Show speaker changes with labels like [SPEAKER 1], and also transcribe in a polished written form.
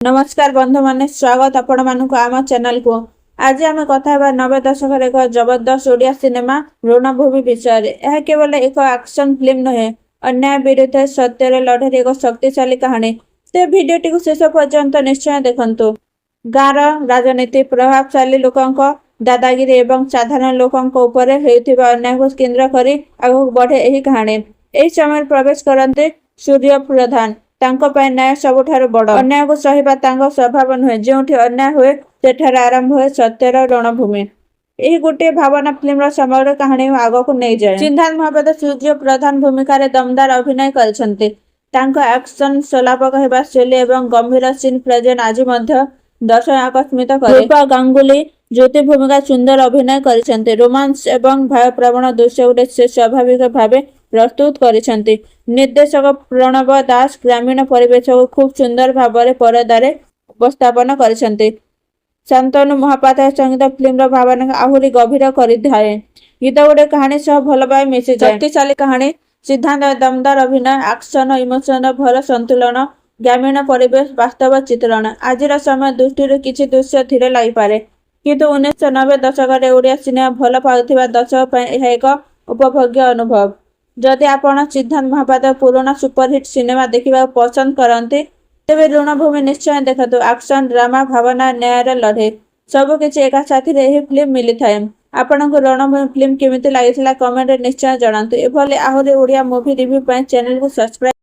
[SPEAKER 1] नमस्कार बंधु माने स्वागत आपण मानक आम चैनल को। आज आम कथा 90 दशक एक जबरदस्त ओडिया सिनेमा रणभूमि विषय। यह केवल एक एक्शन फिल्म नुहे, अन्याय विरुद्ध सत्यर लड़े एक शक्तिशाली कहानी। ते भिडियोटी को शेष पर्यंत निश्चय देखंतु। गाँव राजनीति, प्रभावशाली लोकों दादागिरी एवं साधारण लोकों ऊपर होइथिबा अन्याय को केंद्र करी आगु बढ़े यही कहानी। यही समय प्रवेश करते सूर्य प्रधान। तांको पाए न्याय सबुठारु बड़। अन्याय को सहिबा तांको स्वभाव नुहे। जोठी अन्याय हुए सेठार आरंभ हुए सत्यर रणभूमि। यही गोटे भावना फिल्म समग्र कहानी आग को नहीं जाए। सिद्धार्थ महापात्र सूर्य प्रधान भूमिकार दमदार अभिनय करछन्ते। तांको एक्शन सलाप कहबा शैली एवं गंभीर सीन प्रेजेंट आज मध्य दर्शक आकस्मित करे। रूपा गांगुली ज्योति भूमिका सुंदर अभिनय करछन्ते। रोमांस एवं भय प्रवण दृश्य गुटे से स्वाभाविक भावे प्रस्तुत करिसेंती। निर्देशक प्रणव दास ग्रामीण परिवेश को खूब सुंदर भाव परदारे उपस्थापन करिसेंती। शांतनु महापात्र संगीत फिल्म भावना आहुरी गभीर करिथाए। गीत गुटे कहानी सह भल भाव मिसी जाए। शक्तिशाली कहानी, सिद्धांत दमदार अभिनय, एक्शन इमोशन भल संतुलन, ग्रामीण परिवेश वास्तव चित्रण। आजिर समय दृष्टि किसी दृश्य धीरे लगी पारे, किंतु 1990 दशक ओडिया सिनेमा भल पाउथिबा दर्शक यह एक उपभोग्य अनुभव। जदि आपण सिद्धांत महापात्र पुराना सुपरहिट सिनेमा देखा पसंद करते तेरे ऋणभूमि निश्चय देखते। एक्शन, ड्रामा, भावना, न्यायर लड़े सबकि एक साथी यही फिल्म मिली थाए। आपन को रणभूमि फिल्म केमिति लगी कमेंट निश्चय जनातु। एभली आहरी ओडिया मूवी रिव्यू चैनल को सब्सक्राइब